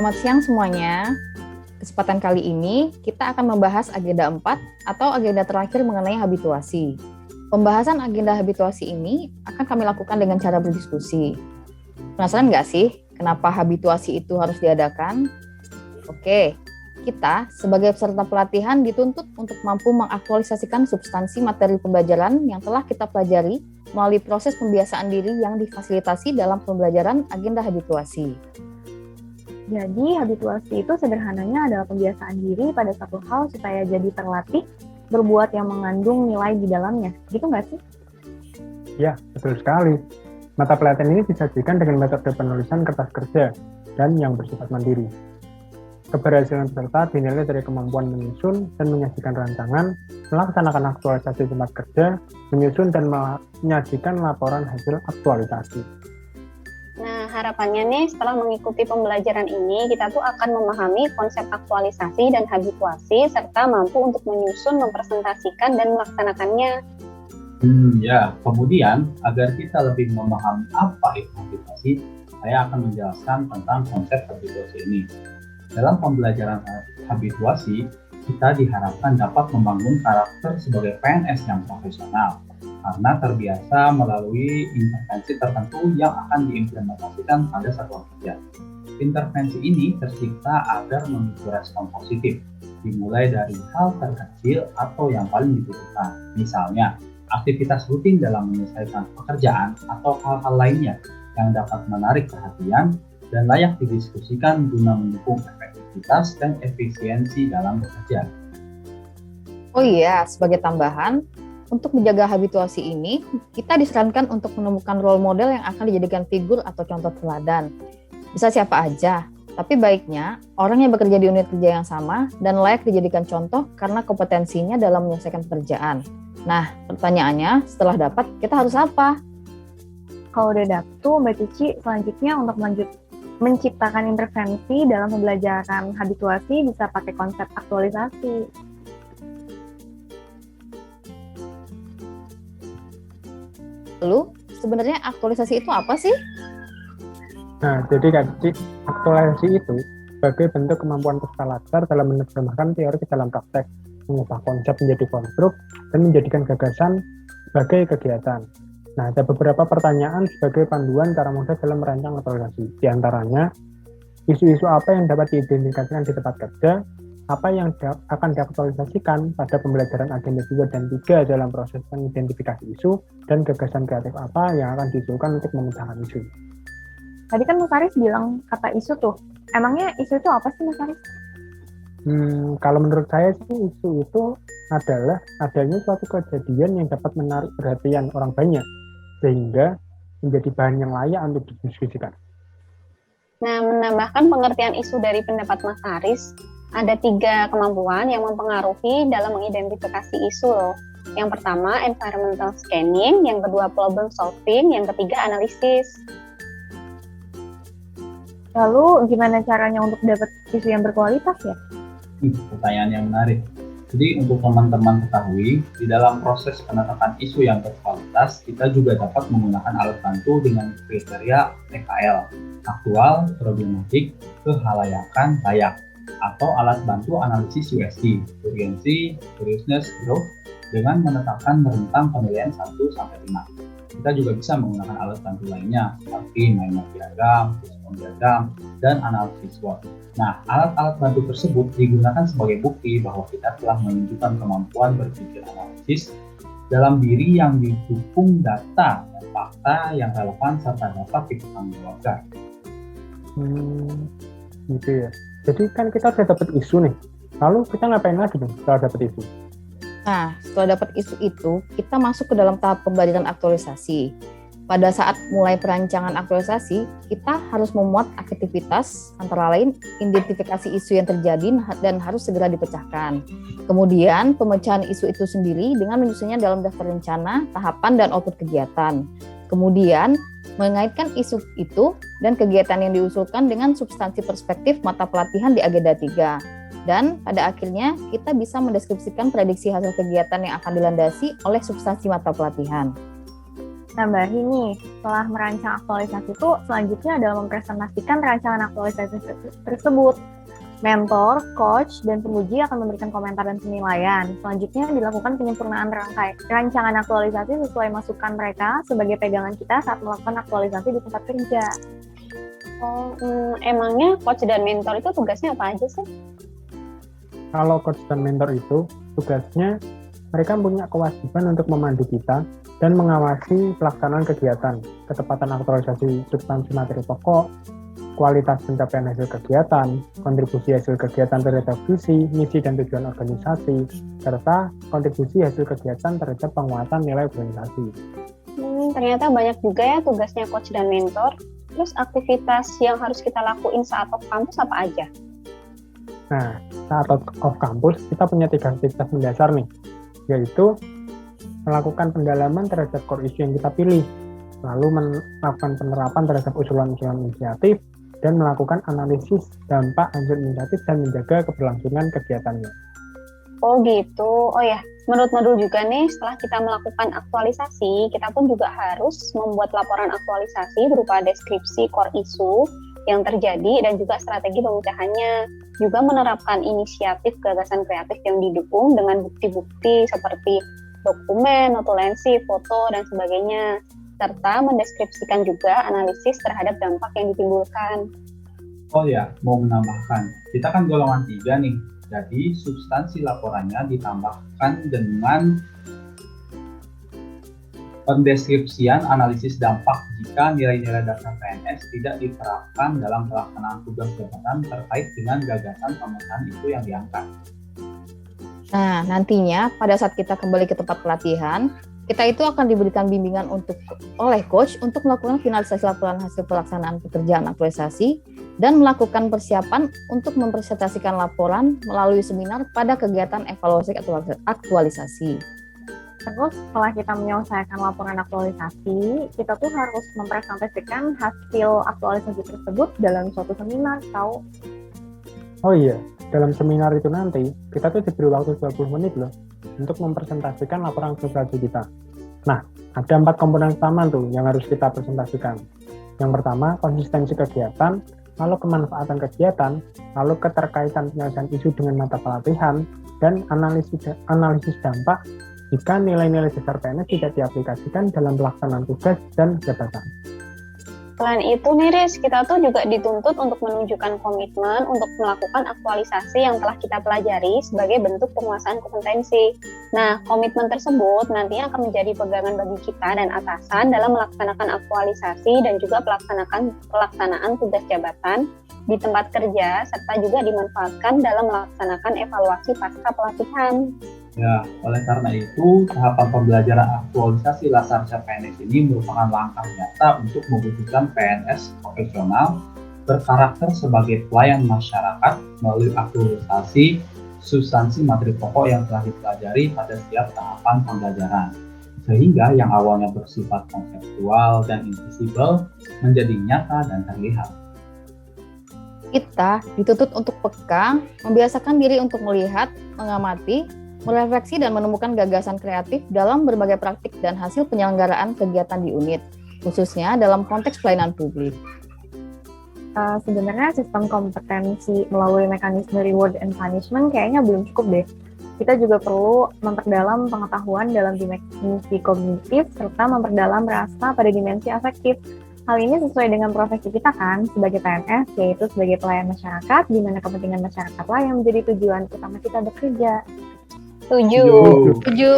Selamat siang semuanya. Kesempatan kali ini kita akan membahas agenda 4 atau agenda terakhir mengenai habituasi. Pembahasan agenda habituasi ini akan kami lakukan dengan cara berdiskusi. Penasaran nggak sih kenapa habituasi itu harus diadakan? Oke, kita sebagai peserta pelatihan dituntut untuk mampu mengaktualisasikan substansi materi pembelajaran yang telah kita pelajari melalui proses pembiasaan diri yang difasilitasi dalam pembelajaran agenda habituasi. Jadi, habituasi itu sederhananya adalah pembiasaan diri pada satu hal supaya jadi terlatih berbuat yang mengandung nilai di dalamnya. Gitu nggak sih? Ya, betul sekali. Mata pelatihan ini disajikan dengan metode penulisan kertas kerja dan yang bersifat mandiri. Keberhasilan peserta dinilai dari kemampuan menyusun dan menyajikan rancangan, melaksanakan aktualisasi tempat kerja, menyusun dan menyajikan laporan hasil aktualisasi. Nah, harapannya nih setelah mengikuti pembelajaran ini, kita tuh akan memahami konsep aktualisasi dan habituasi, serta mampu untuk menyusun, mempresentasikan, dan melaksanakannya. Kemudian agar kita lebih memahami apa itu habituasi, saya akan menjelaskan tentang konsep habituasi ini. Dalam pembelajaran habituasi, kita diharapkan dapat membangun karakter sebagai PNS yang profesional, karena terbiasa melalui intervensi tertentu yang akan diimplementasikan pada satuan kerja. Intervensi ini tercipta agar memicu respon positif, dimulai dari hal terkecil atau yang paling dibutuhkan. Misalnya, aktivitas rutin dalam menyelesaikan pekerjaan atau hal-hal lainnya yang dapat menarik perhatian dan layak didiskusikan guna mendukung efektivitas dan efisiensi dalam bekerja. Oh iya, sebagai tambahan, untuk menjaga habituasi ini, kita disarankan untuk menemukan role model yang akan dijadikan figur atau contoh teladan. Bisa siapa aja, tapi baiknya orang yang bekerja di unit kerja yang sama dan layak dijadikan contoh karena kompetensinya dalam menyelesaikan pekerjaan. Nah, pertanyaannya, setelah dapat, kita harus apa? Kalau udah dapet tuh, Mbak Cici, selanjutnya untuk menciptakan intervensi dalam pembelajaran habituasi bisa pakai konsep aktualisasi. Lalu, sebenarnya aktualisasi itu apa sih? Nah, jadi Kak Cici, aktualisasi itu sebagai bentuk kemampuan peserta latar dalam menerjemahkan teori ke dalam praktek, mengubah konsep menjadi konstruk, dan menjadikan gagasan sebagai kegiatan. Nah, ada beberapa pertanyaan sebagai panduan cara mudah dalam merancang aktualisasi. Di antaranya, isu-isu apa yang dapat diidentifikasikan di tempat kerja, apa yang akan diaktualisasikan pada pembelajaran agenda 2 dan 3 dalam proses mengidentifikasi isu, dan gagasan kreatif apa yang akan diusulkan untuk memecahkan isu. Tadi kan Mas Aris bilang kata isu tuh. Emangnya isu itu apa sih, Mas Aris? Kalau menurut saya sih isu itu adalah adanya suatu kejadian yang dapat menarik perhatian orang banyak, sehingga menjadi bahan yang layak untuk didiskusikan. Nah, menambahkan pengertian isu dari pendapat Mas Aris, ada 3 kemampuan yang mempengaruhi dalam mengidentifikasi isu loh. Yang pertama, environmental scanning, yang kedua, problem solving, yang ketiga, analisis. Lalu, gimana caranya untuk dapat isu yang berkualitas ya? Pertanyaan yang menarik. Jadi untuk teman-teman ketahui, di dalam proses penetapan isu yang berkualitas, kita juga dapat menggunakan alat bantu dengan kriteria TKL, aktual, problematik, kehalayakan, layak, atau alat bantu analisis USD, urgency, seriousness, growth, dengan menetapkan rentang penilaian 1-5. Kita juga bisa menggunakan alat bantu lainnya, seperti mind map diagram, respon diagram, dan analisis SWOT. Nah, alat-alat bantu tersebut digunakan sebagai bukti bahwa kita telah menunjukkan kemampuan berpikir analisis dalam diri yang didukung data dan fakta yang relevan serta dapat dipertanggungjawabkan. Gitu ya. Jadi kan kita sudah dapat isu nih. Lalu kita ngapain lagi nih setelah dapat isu? Nah, setelah dapat isu itu, kita masuk ke dalam tahap pembelajaran aktualisasi. Pada saat mulai perancangan aktualisasi, kita harus memuat aktivitas, antara lain identifikasi isu yang terjadi dan harus segera dipecahkan. Kemudian, pemecahan isu itu sendiri dengan menyusunnya dalam daftar rencana, tahapan, dan output kegiatan. Kemudian, mengaitkan isu itu dan kegiatan yang diusulkan dengan substansi perspektif mata pelatihan di agenda 3. Dan pada akhirnya kita bisa mendeskripsikan prediksi hasil kegiatan yang akan dilandasi oleh substansi mata pelatihan. nambahin nih, setelah merancang aktualisasi itu selanjutnya adalah mempresentasikan rancangan aktualisasi tersebut. Mentor, coach, dan penguji akan memberikan komentar dan penilaian. Selanjutnya dilakukan penyempurnaan rancangan aktualisasi sesuai masukan mereka sebagai pegangan kita saat melakukan aktualisasi di tempat kerja. Emangnya coach dan mentor itu tugasnya apa aja sih? Kalau coach dan mentor itu tugasnya mereka punya kewajiban untuk memandu kita dan mengawasi pelaksanaan kegiatan, ketepatan aktualisasi substansi materi pokok, kualitas pencapaian hasil kegiatan, kontribusi hasil kegiatan terhadap visi, misi dan tujuan organisasi, serta kontribusi hasil kegiatan terhadap penguatan nilai organisasi. Ternyata banyak juga ya tugasnya coach dan mentor. Terus aktivitas yang harus kita lakuin saat off kampus apa aja? Nah, saat off kampus kita punya 3 aktivitas mendasar nih, yaitu melakukan pendalaman terhadap core issue yang kita pilih, lalu melakukan penerapan terhadap usulan-usulan inisiatif, dan melakukan analisis dampak hasil inisiatif dan menjaga keberlangsungan kegiatannya. Oh gitu. Oh ya, menurut Madul juga nih, setelah kita melakukan aktualisasi, kita pun juga harus membuat laporan aktualisasi berupa deskripsi core issue yang terjadi dan juga strategi pemecahannya. Juga menerapkan inisiatif gagasan kreatif yang didukung dengan bukti-bukti seperti dokumen, notulensi, foto, dan sebagainya. Serta mendeskripsikan juga analisis terhadap dampak yang ditimbulkan. Oh ya, mau menambahkan, kita kan golongan 3 nih, jadi substansi laporannya ditambahkan dengan pendeskripsian analisis dampak jika nilai-nilai dasar PNS tidak diterapkan dalam pelaksanaan tugas jabatan terkait dengan gagasan pemecahan isu yang diangkat. Nah, nantinya pada saat kita kembali ke tempat pelatihan, kita itu akan diberikan bimbingan oleh coach untuk melakukan finalisasi laporan hasil pelaksanaan pekerjaan aktualisasi dan melakukan persiapan untuk mempresentasikan laporan melalui seminar pada kegiatan evaluasi aktualisasi. Terus setelah kita menyelesaikan laporan aktualisasi, kita tuh harus mempresentasikan hasil aktualisasi tersebut dalam suatu seminar, tahu? Oh iya, dalam seminar itu nanti kita tuh diberi waktu 20 menit loh untuk mempresentasikan laporan aktualisasi kita. Nah, ada 4 komponen utama tuh yang harus kita presentasikan. Yang pertama, konsistensi kegiatan, lalu kemanfaatan kegiatan, lalu keterkaitan penyelesaian isu dengan mata pelatihan, dan analisis dampak jika nilai-nilai dasar PNS tidak diaplikasikan dalam pelaksanaan tugas dan jabatan. Selain itu nih Riz, kita tuh juga dituntut untuk menunjukkan komitmen untuk melakukan aktualisasi yang telah kita pelajari sebagai bentuk penguasaan kompetensi. Nah, komitmen tersebut nantinya akan menjadi pegangan bagi kita dan atasan dalam melaksanakan aktualisasi dan juga pelaksanaan tugas jabatan di tempat kerja, serta juga dimanfaatkan dalam melaksanakan evaluasi pasca pelatihan. Ya, oleh karena itu, tahapan pembelajaran aktualisasi lasar CPNS ini merupakan langkah nyata untuk mewujudkan PNS profesional berkarakter sebagai pelayan masyarakat melalui aktualisasi substansi materi pokok yang telah dipelajari pada setiap tahapan pembelajaran. Sehingga yang awalnya bersifat konseptual dan invisible menjadi nyata dan terlihat. Kita dituntut untuk peka, membiasakan diri untuk melihat, mengamati, merefleksi dan menemukan gagasan kreatif dalam berbagai praktik dan hasil penyelenggaraan kegiatan di unit, khususnya dalam konteks pelayanan publik. Sebenarnya sistem kompetensi melalui mekanisme reward and punishment kayaknya belum cukup deh. Kita juga perlu memperdalam pengetahuan dalam dimensi kognitif serta memperdalam rasa pada dimensi afektif. Hal ini sesuai dengan profesi kita kan sebagai PNS, yaitu sebagai pelayan masyarakat, di mana kepentingan masyarakatlah yang menjadi tujuan utama kita bekerja. Setuju. Setuju.